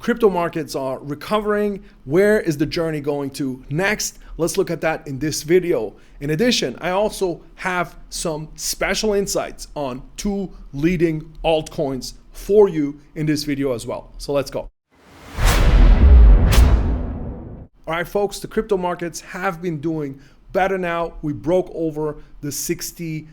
crypto markets are recovering. Where is the journey going to next? Let's look at that in this video. In addition, I also have some special insights on 2 leading altcoins for you in this video as well. So let's go. All right, folks, the crypto markets have been doing better now. We broke over the 60K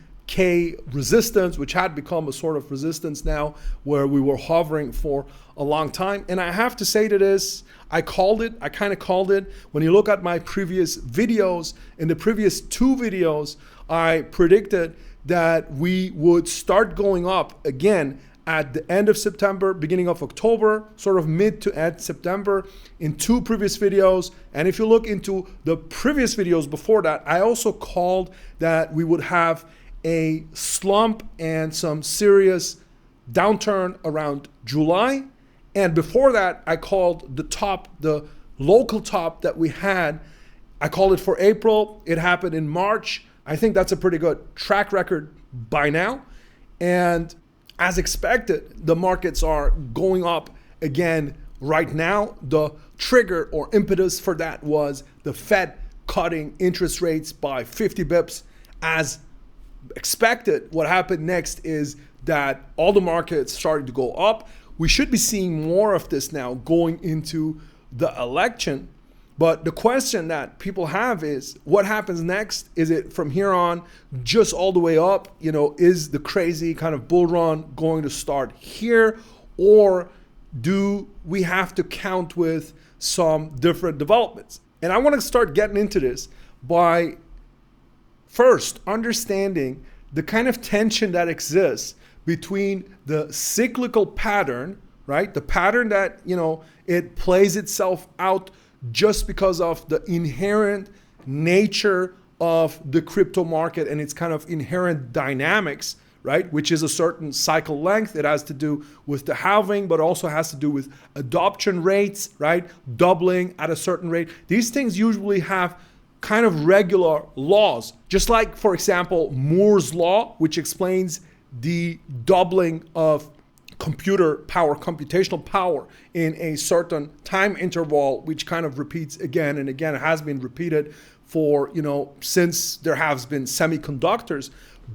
resistance, which had become a sort of resistance now where we were hovering for a long time. And I have to say to this, I kind of called it. When you look at my previous videos, in the previous 2 videos, I predicted that we would start going up again at the end of September, beginning of October, sort of mid to end September in 2 previous videos. And if you look into the previous videos before that, I also called that we would have a slump and some serious downturn around July. And before that, I called the local top that we had, I called it for April. It happened in March. I think that's a pretty good track record by now. And as expected, the markets are going up again right now. The trigger or impetus for that was the Fed cutting interest rates by 50 bips. As expected, what happened next is that all the markets started to go up. We should be seeing more of this now going into the election. But the question that people have is, what happens next? Is it from here on just all the way up? You know, is the crazy kind of bull run going to start here? Or do we have to count with some different developments? And I want to start getting into this by first understanding the kind of tension that exists between the cyclical pattern, right? The pattern that, you know, it plays itself out just because of the inherent nature of the crypto market and its kind of inherent dynamics, right? Which is a certain cycle length. It has to do with the halving, but also has to do with adoption rates, right? Doubling at a certain rate. These things usually have kind of regular laws, just like, for example, Moore's law, which explains the doubling of computer power, computational power in a certain time interval, which kind of repeats again and again. It has been repeated for, you know, since there has been semiconductors,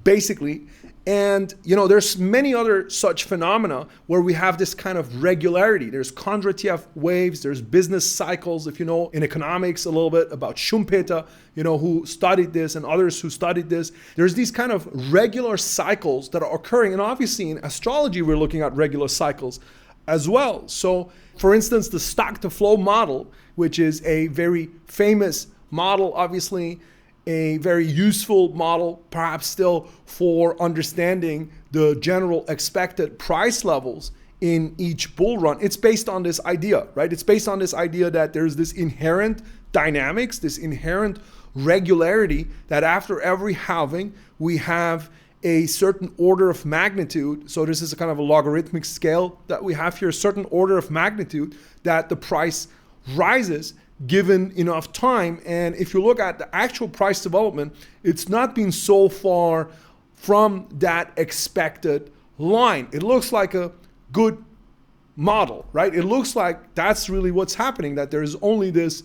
basically. And, you know, there's many other such phenomena where we have this kind of regularity. There's Kondratiev waves, there's business cycles, if you know in economics a little bit about Schumpeter, you know, who studied this, and others who studied this. There's these kind of regular cycles that are occurring. And obviously in astrology, we're looking at regular cycles as well. So for instance, the stock to flow model, which is a very famous model, obviously, a very useful model, perhaps still, for understanding the general expected price levels in each bull run. It's based on this idea, right? It's based on this idea that there's this inherent dynamics, this inherent regularity, that after every halving, we have a certain order of magnitude. So this is a kind of a logarithmic scale that we have here, a certain order of magnitude that the price rises given enough time. And if you look at the actual price development, it's not been so far from that expected line. It looks like a good model, right? It looks like that's really what's happening, that there's only this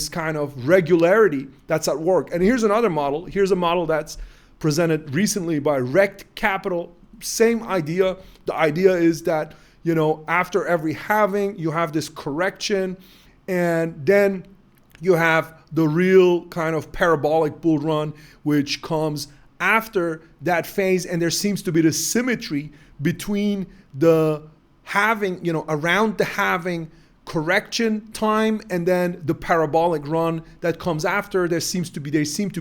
kind of regularity that's at work. And here's another model. Here's a model that's presented recently by Rect Capital. Same idea. The idea is that, you know, after every halving, you have this correction, and then you have the real kind of parabolic bull run, which comes after that phase. And there seems to be the symmetry between the halving, you know, around the halving correction time and then the parabolic run that comes after. They seem to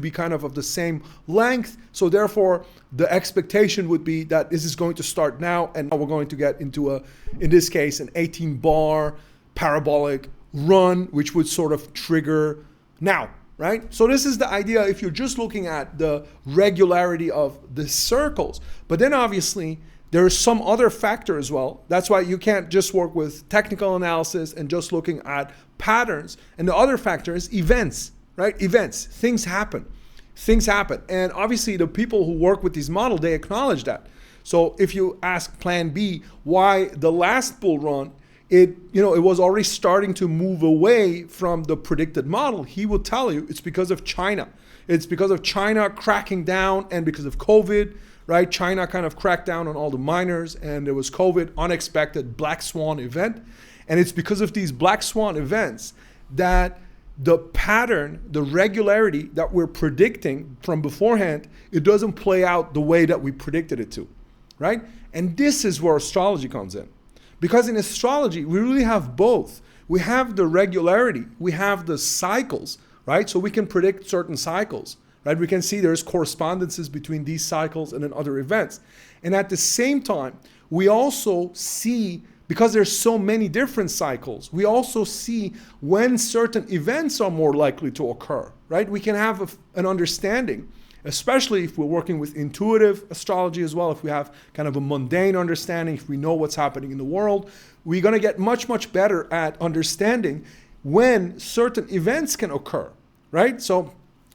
be kind of the same length. So therefore, the expectation would be that this is going to start now, and now we're going to get into in this case, an 18-bar parabolic run, which would sort of trigger now, right? So this is the idea if you're just looking at the regularity of the circles. But then obviously there is some other factor as well. That's why you can't just work with technical analysis and just looking at patterns. And the other factor is events, right? Events, things happen. And obviously the people who work with these models, they acknowledge that. So if you ask Plan B why the last bull run it was already starting to move away from the predicted model, he will tell you it's because of China. It's because of China cracking down and because of COVID, right? China kind of cracked down on all the miners and there was COVID, unexpected black swan event. And it's because of these black swan events that the pattern, the regularity that we're predicting from beforehand, it doesn't play out the way that we predicted it to, right? And this is where astrology comes in. Because in astrology, we really have both. We have the regularity, we have the cycles, right? So we can predict certain cycles, right? We can see there's correspondences between these cycles and then other events. And at the same time, we also see, because there's so many different cycles, we also see when certain events are more likely to occur, right? We can have an understanding, especially if we're working with intuitive astrology as well. If we have kind of a mundane understanding, if we know what's happening in the world, we're going to get much, much better at understanding when certain events can occur, right? So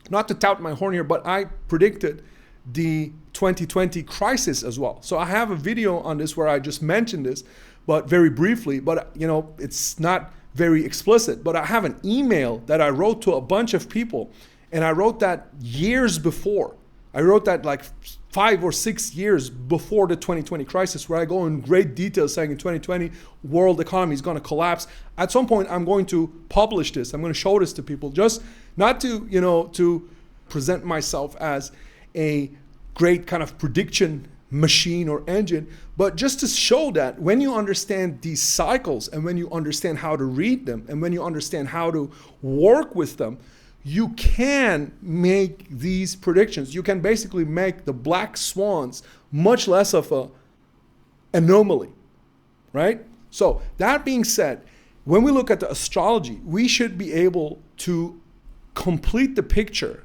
not to tout my horn here, but I predicted the 2020 crisis as well. So I have a video on this where I just mentioned this, but very briefly, but it's not very explicit, but I have an email that I wrote to a bunch of people. And I wrote that years before. I wrote that like 5 or 6 years before the 2020 crisis, where I go in great detail saying in 2020, world economy is going to collapse. At some point, I'm going to publish this. I'm going to show this to people, just not to, to present myself as a great kind of prediction machine or engine, but just to show that when you understand these cycles and when you understand how to read them and when you understand how to work with them, you can make these predictions. You can basically make the black swans much less of an anomaly, right? So that being said, when we look at the astrology, we should be able to complete the picture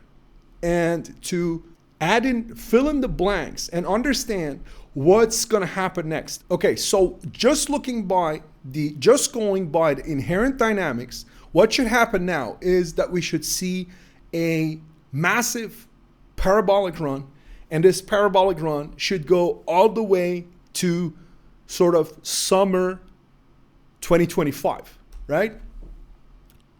and to add in, fill in the blanks and understand what's going to happen next. Okay, so just going by the inherent dynamics, what should happen now is that we should see a massive parabolic run, and this parabolic run should go all the way to sort of summer 2025, right?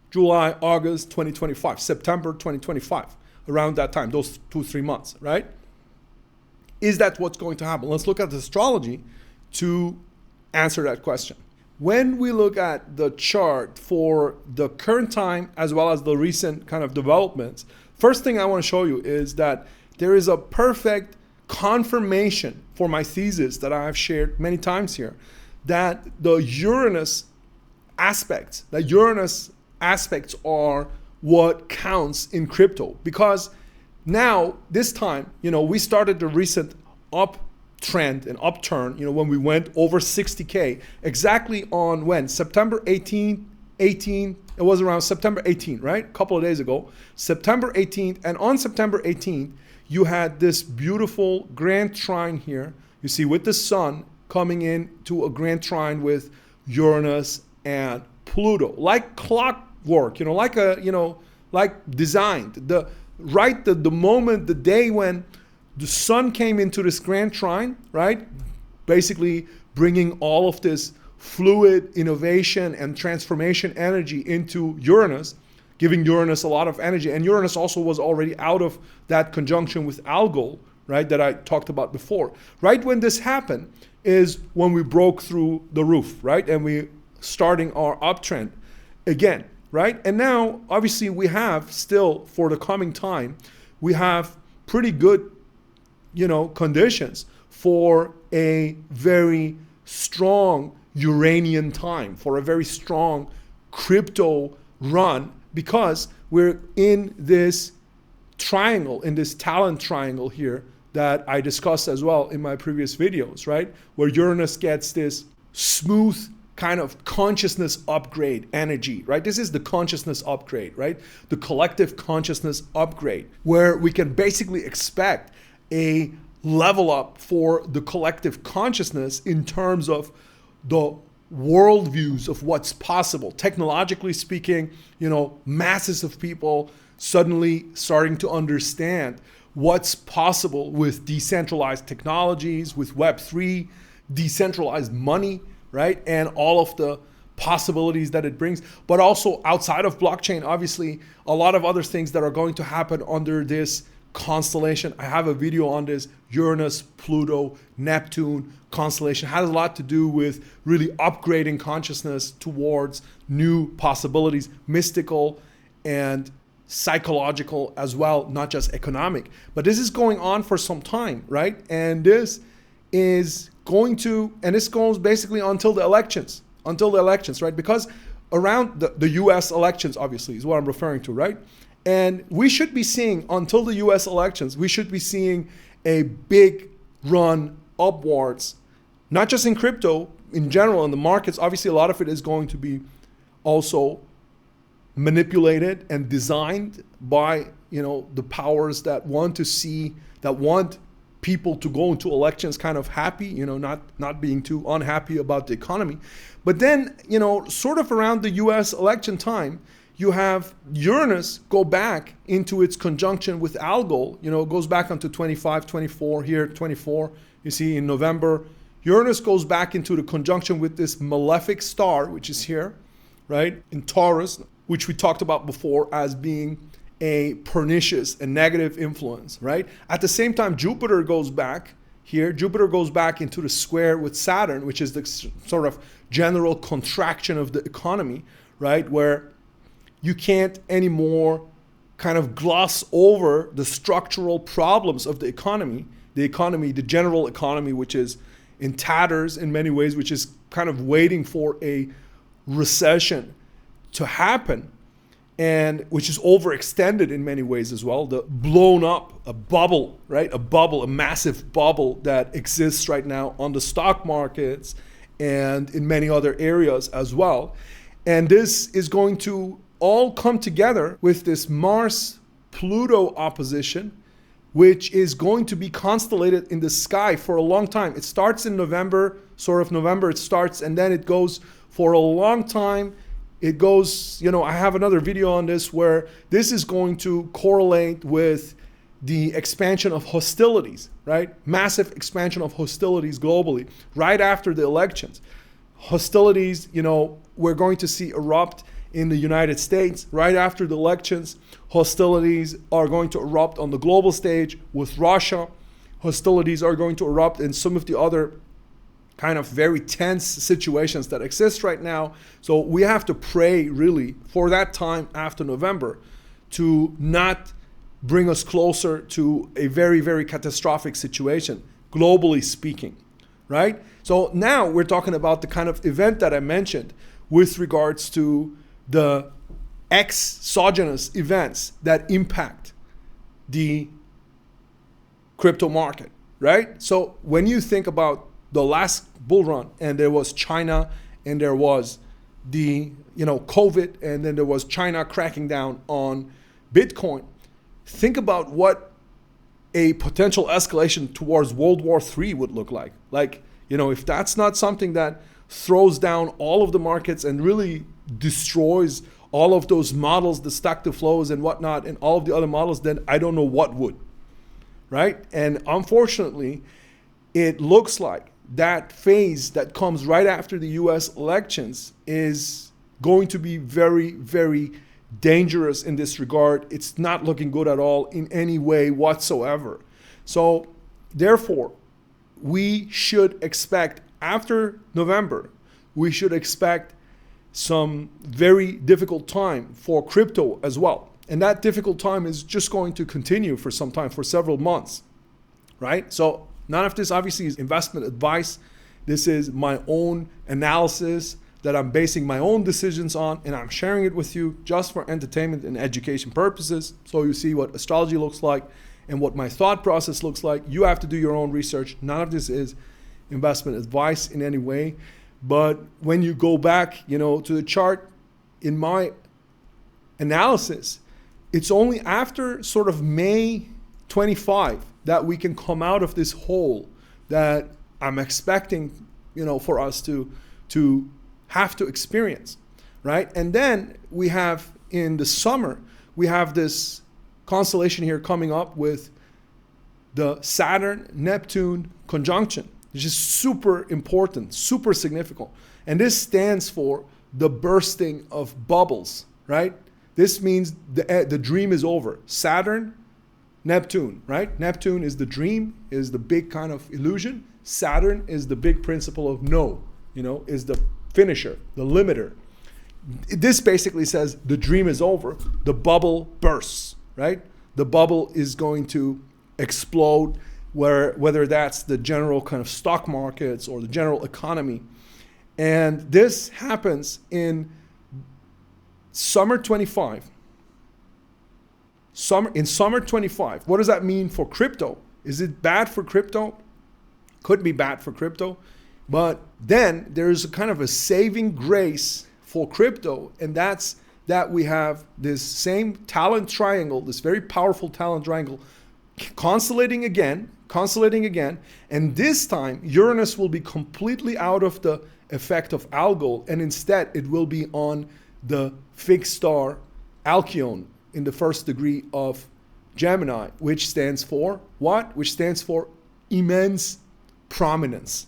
July, August 2025, September 2025, around that time, those 2-3 months, right? Is that what's going to happen? Let's look at the astrology to answer that question. When we look at the chart for the current time as well as the recent kind of developments, first thing I want to show you is that there is a perfect confirmation for my thesis that I have shared many times here, that the Uranus aspects are what counts in crypto. Because now, this time, we started the recent uptrend and upturn, when we went over 60K, exactly on when? September 18, it was around September 18th, right? A couple of days ago, September 18th. And on September 18th, you had this beautiful grand trine here. You see, with the sun coming in to a grand trine with Uranus and Pluto, like clockwork, like designed. The moment, the day when the sun came into this grand trine, right? Basically bringing all of this fluid innovation and transformation energy into Uranus, giving Uranus a lot of energy. And Uranus also was already out of that conjunction with Algol, right? That I talked about before. Right when this happened is when we broke through the roof, right? And we starting our uptrend again, right? And now, obviously, we have still, for the coming time, we have pretty good, conditions for a very strong Uranian time, for a very strong crypto run, because we're in this triangle, in this talent triangle here that I discussed as well in my previous videos, right? Where Uranus gets this smooth kind of consciousness upgrade energy, right? This is the consciousness upgrade, right? The collective consciousness upgrade, where we can basically expect a level up for the collective consciousness in terms of the worldviews of what's possible. Technologically speaking, masses of people suddenly starting to understand what's possible with decentralized technologies, with Web3, decentralized money, right? And all of the possibilities that it brings, but also outside of blockchain, obviously, a lot of other things that are going to happen under this constellation. I have a video on this Uranus-Pluto Neptune constellation. It has a lot to do with really upgrading consciousness towards new possibilities, mystical and psychological as well, not just economic. But this is going on for some time, right? And this is going to, and this goes basically until the elections, right? Because around the US elections, obviously, is what I'm referring to, right? And we should be seeing, until the US elections, we should be seeing a big run upwards, not just in crypto, in general, in the markets. Obviously, a lot of it is going to be also manipulated and designed by, the powers that want to see, that want people to go into elections kind of happy, not being too unhappy about the economy. But then, sort of around the US election time, you have Uranus go back into its conjunction with Algol. It goes back onto 25, 24, here 24. You see in November, Uranus goes back into the conjunction with this malefic star, which is here, right, in Taurus, which we talked about before as being a pernicious and negative influence, right? At the same time, Jupiter goes back here. Jupiter goes back into the square with Saturn, which is the sort of general contraction of the economy, right? Where you can't anymore kind of gloss over the structural problems of the economy, the general economy, which is in tatters in many ways, which is kind of waiting for a recession to happen, and which is overextended in many ways as well. The blown up, a bubble, right? A massive bubble that exists right now on the stock markets and in many other areas as well. And this is going to all come together with this Mars-Pluto opposition, which is going to be constellated in the sky for a long time. It starts in November, it starts, and then it goes for a long time. It goes, I have another video on this where this is going to correlate with the expansion of hostilities, right? Massive expansion of hostilities globally right after the elections. Hostilities, we're going to see erupt in the United States right after the elections. Hostilities are going to erupt on the global stage with Russia. Hostilities are going to erupt in some of the other kind of very tense situations that exist right now. So we have to pray really for that time after November to not bring us closer to a very, very catastrophic situation, globally speaking, right? So now we're talking about the kind of event that I mentioned with regards to the exogenous events that impact the crypto market, right? So when you think about the last bull run, and there was China, and there was the COVID, and then there was China cracking down on Bitcoin, think about what a potential escalation towards World War III would look like. Like, if that's not something that throws down all of the markets and really destroys all of those models, the stack-to flows and whatnot, and all of the other models, then I don't know what would, right? And unfortunately, it looks like that phase that comes right after the US elections is going to be very, very dangerous in this regard. It's not looking good at all in any way whatsoever. So therefore, we should expect after November, we should expect some very difficult time for crypto as well. And that difficult time is just going to continue for some time, for several months, right? So none of this obviously is investment advice. This is my own analysis that I'm basing my own decisions on, and I'm sharing it with you just for entertainment and education purposes. So you see what astrology looks like and what my thought process looks like. You have to do your own research. None of this is investment advice in any way. But when you go back, to the chart, in my analysis, it's only after sort of May 25 that we can come out of this hole that I'm expecting, for us to have to experience, right? And then we have in the summer, we have this constellation here coming up with the Saturn-Neptune conjunction, which is super important, super significant. And this stands for the bursting of bubbles, right? This means the dream is over. Saturn, Neptune, right? Neptune is the dream, is the big kind of illusion. Saturn is the big principle of no, is the finisher, the limiter. This basically says the dream is over, the bubble bursts, right? The bubble is going to explode, whether that's the general kind of stock markets or the general economy. And this happens in summer 25. In summer 25. What does that mean for crypto? Is it bad for crypto? Could be bad for crypto. But then there's a kind of a saving grace for crypto, and that's that we have this same talent triangle, this very powerful talent triangle, constellating again, and this time Uranus will be completely out of the effect of algol, and instead it will be on the fixed star Alcyon in the first degree of Gemini, which stands for what? Which stands for immense prominence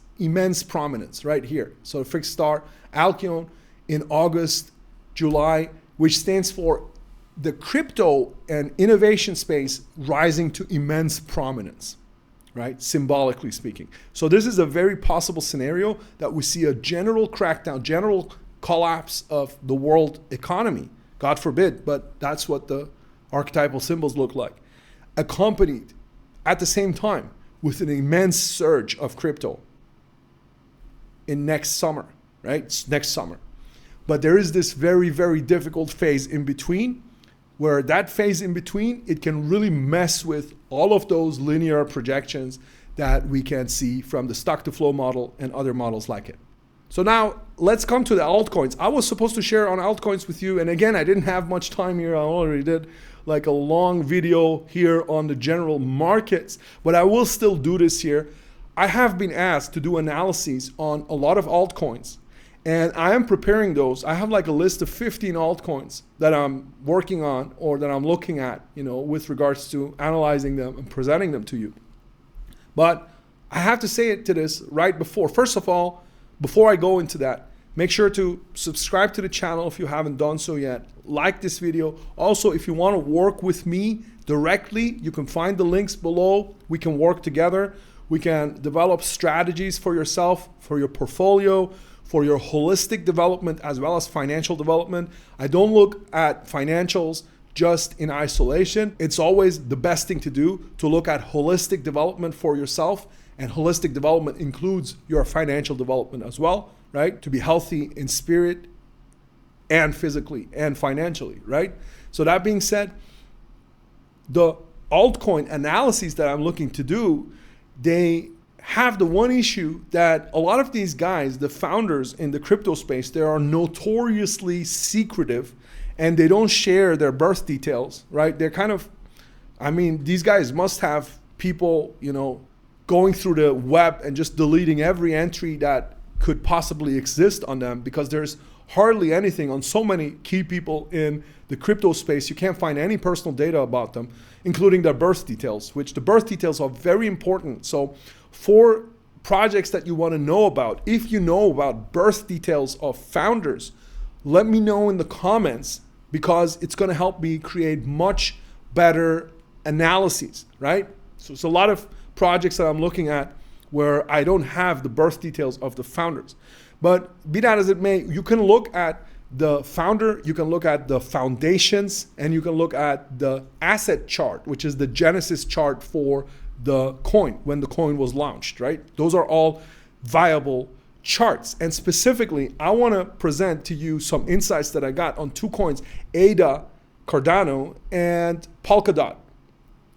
right here. So the fixed star Alcyon in August, July, which stands for the crypto and innovation space rising to immense prominence, right? Symbolically speaking. So this is a very possible scenario that we see a general crackdown, general collapse of the world economy. God forbid, but that's what the archetypal symbols look like. Accompanied at the same time with an immense surge of crypto in next summer, right? Next summer. But there is this very, very difficult phase in between, where that phase in between, it can really mess with all of those linear projections that we can see from the stock to flow model and other models like it. So now let's come to the altcoins. I was supposed to share on altcoins with you. And again, I didn't have much time here. I already did like a long video here on the general markets, but I will still do this here. I have been asked to do analyses on a lot of altcoins. And I am preparing those. I have like a list of 15 altcoins that I'm working on or that I'm looking at, with regards to analyzing them and presenting them to you. But I have to say it to this right before. First of all, before I go into that, make sure to subscribe to the channel if you haven't done so yet. Like this video. Also, if you want to work with me directly, you can find the links below. We can work together. We can develop strategies for yourself, for your portfolio, for your holistic development as well as financial development. I don't look at financials just in isolation. It's always the best thing to do to look at holistic development for yourself, and holistic development includes your financial development as well, right? To be healthy in spirit and physically and financially, right? So that being said, the altcoin analyses that I'm looking to do, they have the one issue that a lot of these guys, the founders in the crypto space, they are notoriously secretive and they don't share their birth details, right? They're kind of, these guys must have people, going through the web and just deleting every entry that could possibly exist on them, because there's hardly anything on so many key people in the crypto space. You can't find any personal data about them, including their birth details, which the birth details are very important. So for projects that you want to know about, if you know about birth details of founders, let me know in the comments, because it's going to help me create much better analyses, right? So it's a lot of projects that I'm looking at where I don't have the birth details of the founders. But be that as it may, you can look at the founder, you can look at the foundations, and you can look at the asset chart, which is the genesis chart for the coin when the coin was launched, right? Those are all viable charts. And specifically, I want to present to you some insights that I got on two coins, ADA, Cardano, and Polkadot,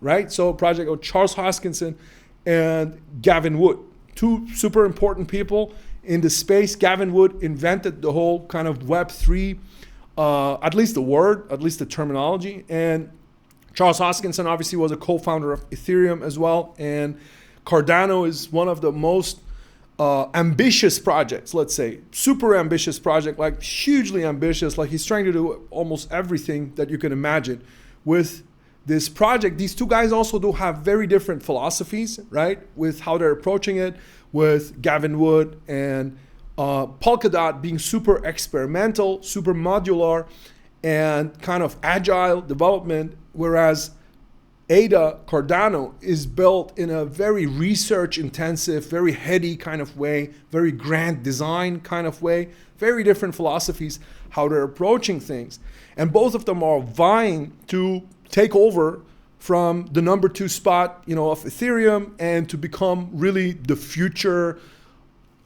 right? So a project of Charles Hoskinson and Gavin Wood, two super important people in the space. Gavin Wood invented the whole kind of Web3, at least the word, at least the terminology. And Charles Hoskinson obviously was a co-founder of Ethereum as well. And Cardano is one of the most ambitious projects, let's say, super ambitious project, like hugely ambitious. Like he's trying to do almost everything that you can imagine with this project. These two guys also do have very different philosophies, right? With how they're approaching it, with Gavin Wood and Polkadot being super experimental, super modular, and kind of agile development, whereas ADA Cardano is built in a very research intensive, very heady kind of way, very grand design kind of way, very different philosophies, how they're approaching things. And both of them are vying to take over from the number 2 spot, of Ethereum, and to become really the future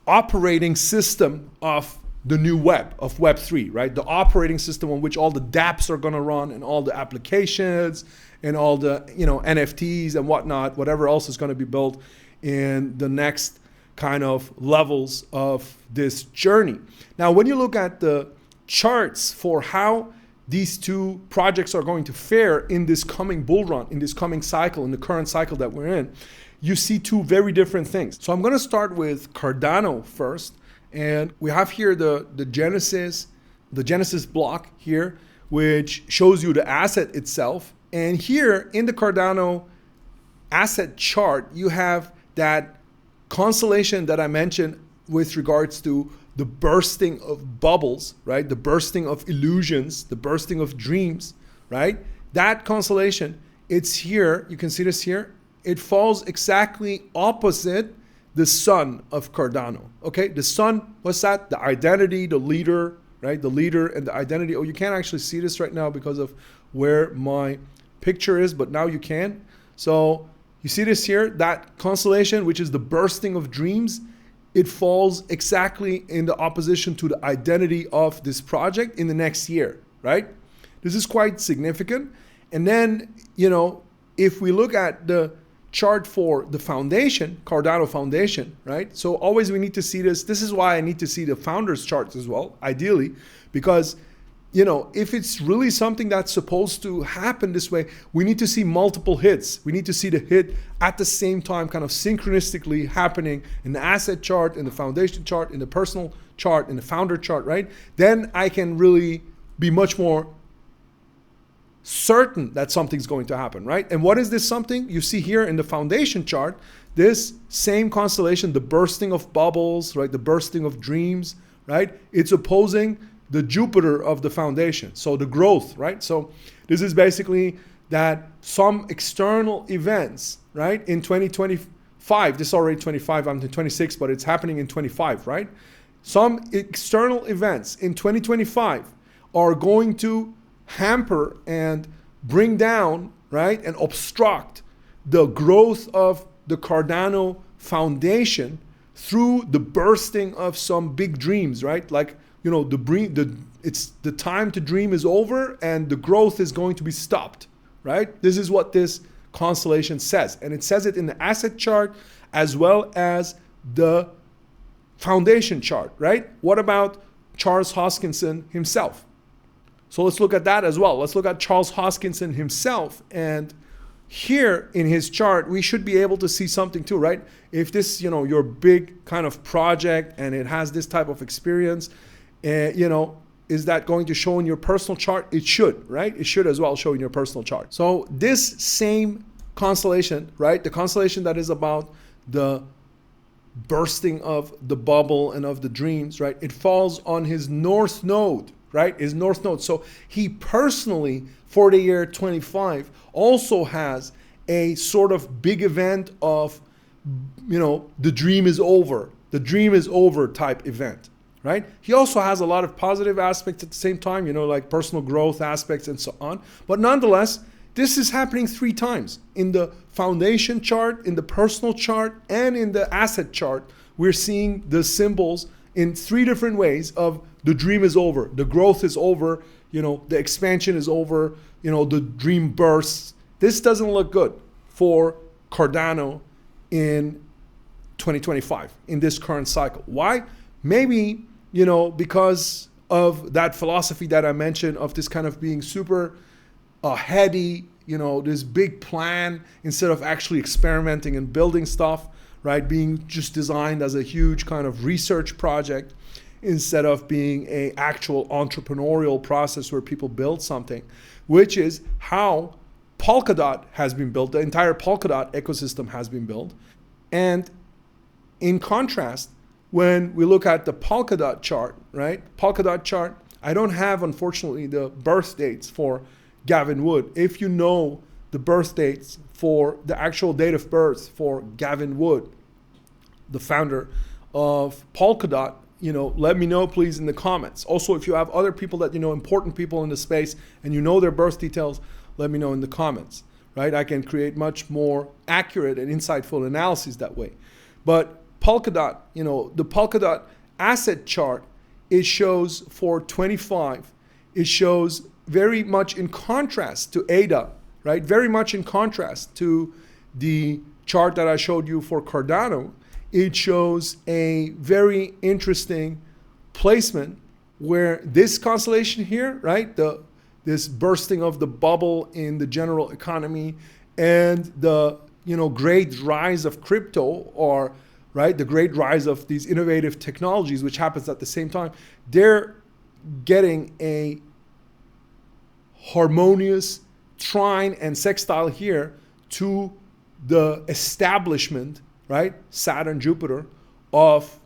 operating system of the new web, of Web3, right? The operating system on which all the dApps are going to run, and all the applications and all the NFTs and whatnot, whatever else is going to be built in the next kind of levels of this journey. Now, when you look at the charts for how these two projects are going to fare in this coming bull run, in this coming cycle, in the current cycle that we're in, you see two very different things. So I'm going to start with Cardano first. And we have here the Genesis block here, which shows you the asset itself. And here in the Cardano asset chart, you have that constellation that I mentioned with regards to the bursting of bubbles, right? The bursting of illusions, the bursting of dreams, right? That constellation, it's here. You can see this here. It falls exactly opposite the sun of Cardano. Okay, the sun, what's that? The identity, the leader, right? The leader and the identity. Oh, you can't actually see this right now because of where my picture is, but now you can. So you see this here, that constellation, which is the bursting of dreams, it falls exactly in the opposition to the identity of this project in the next year, right? This is quite significant. And then, if we look at the chart for the foundation, Cardano foundation, right? So always we need to see this. This is why I need to see the founders charts as well, ideally, because if it's really something that's supposed to happen this way, we need to see multiple hits. We need to see the hit at the same time, kind of synchronistically happening in the asset chart, in the foundation chart, in the personal chart, in the founder chart, right? Then I can really be much more certain that something's going to happen, right? And what is this something? You see here in the foundation chart, this same constellation, the bursting of bubbles, right? The bursting of dreams, right? It's opposing the Jupiter of the foundation. So the growth, right? So this is basically that some external events, right? In 2025, this is already 25, I'm in 26, but it's happening in 25, right? Some external events in 2025 are going to hamper and bring down, right, and obstruct the growth of the Cardano foundation through the bursting of some big dreams, right? Like, it's the time to dream is over and the growth is going to be stopped, right? This is what this constellation says. And it says it in the asset chart as well as the foundation chart, right? What about Charles Hoskinson himself? So let's look at that as well. Let's look at Charles Hoskinson himself. And here in his chart, we should be able to see something too, right? If this, your big kind of project and it has this type of experience, is that going to show in your personal chart? It should, right? It should as well show in your personal chart. So this same constellation, right? The constellation that is about the bursting of the bubble and of the dreams, right? It falls on his north node, right? His north node. So he personally, for the year 25, also has a sort of big event of, the dream is over. The dream is over type event, right? He also has a lot of positive aspects at the same time, like personal growth aspects and so on. But nonetheless, this is happening 3 times in the foundation chart, in the personal chart, and in the asset chart. We're seeing the symbols in 3 different ways of the dream is over, the growth is over, the expansion is over, the dream bursts. This doesn't look good for Cardano in 2025, in this current cycle. Why? Maybe, because of that philosophy that I mentioned of this kind of being super heady, this big plan instead of actually experimenting and building stuff, right? Being just designed as a huge kind of research project instead of being an actual entrepreneurial process where people build something, which is how Polkadot has been built. The entire Polkadot ecosystem has been built. And in contrast, when we look at the Polkadot chart, right? Polkadot chart, I don't have, unfortunately, the birth dates for Gavin Wood. If you know the birth dates for the actual date of birth for Gavin Wood, the founder of Polkadot, let me know please in the comments. Also, if you have other people that important people in the space, and you know their birth details, let me know in the comments, right? I can create much more accurate and insightful analyses that way. But Polkadot, the Polkadot asset chart, it shows for 25, it shows very much in contrast to ADA, right? Very much in contrast to the chart that I showed you for Cardano. It shows a very interesting placement where this constellation here, right? This bursting of the bubble in the general economy and the great rise of crypto, or right, the great rise of these innovative technologies, which happens at the same time, they're getting a harmonious trine and sextile here to the establishment, right, Saturn, Jupiter, of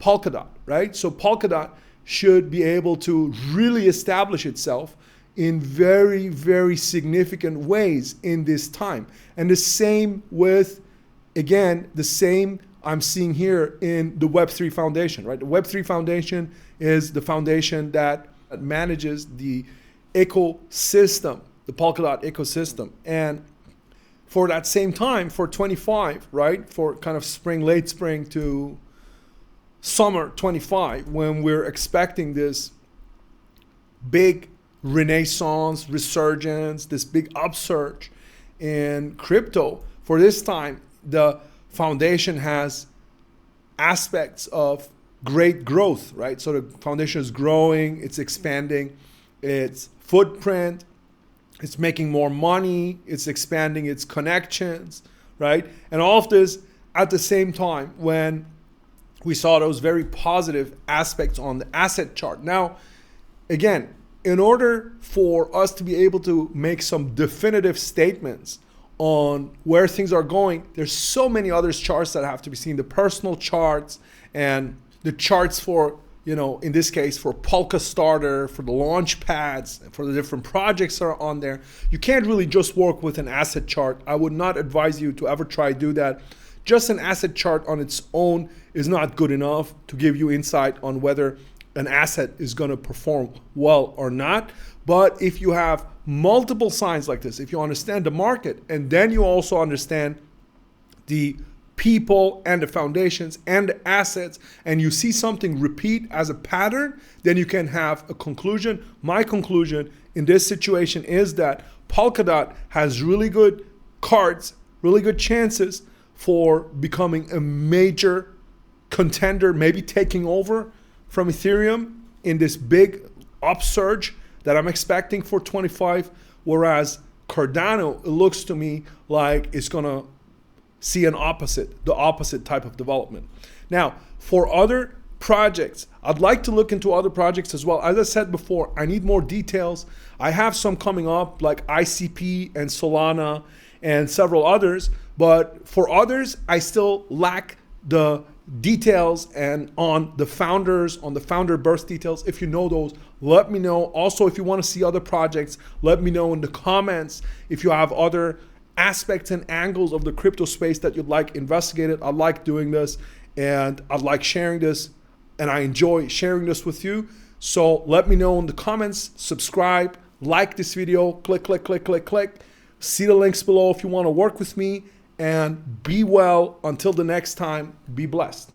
Polkadot, right? So Polkadot should be able to really establish itself in very, very significant ways in this time. And the same with, again, the same I'm seeing here in the Web3 Foundation, right? The Web3 Foundation is the foundation that manages the ecosystem, the Polkadot ecosystem. And for that same time, for 25, right, for kind of spring, late spring to summer 25, when we're expecting this big renaissance, resurgence, this big upsurge in crypto, for this time, the foundation has aspects of great growth, right? So the foundation is growing, it's expanding its footprint, it's making more money, it's expanding its connections, right? And all of this at the same time when we saw those very positive aspects on the asset chart. Now, again, in order for us to be able to make some definitive statements on where things are going, there's so many other charts that have to be seen, the personal charts and the charts for, in this case, for Polka Starter, for the launch pads, for the different projects that are on there. You can't really just work with an asset chart. I would not advise you to ever try to do that. Just an asset chart on its own is not good enough to give you insight on whether an asset is going to perform well or not. But if you have multiple signs like this, if you understand the market, and then you also understand the people and the foundations and the assets, and you see something repeat as a pattern, then you can have a conclusion. My conclusion in this situation is that Polkadot has really good cards, really good chances for becoming a major contender, maybe taking over from Ethereum in this big upsurge that I'm expecting for 25, whereas Cardano, it looks to me like it's gonna see the opposite type of development. Now, for other projects, I'd like to look into other projects as well. As I said before, I need more details. I have some coming up like ICP and Solana and several others, but for others, I still lack the details and on the founders, on the founder birth details. If you know those, let me know. Also, if you want to see other projects, let me know in the comments. If you have other aspects and angles of the crypto space that you'd like investigated, I like doing this and I like sharing this and I enjoy sharing this with you. So let me know in the comments, subscribe, like this video, click. See the links below if you want to work with me, and be well until the next time. Be blessed.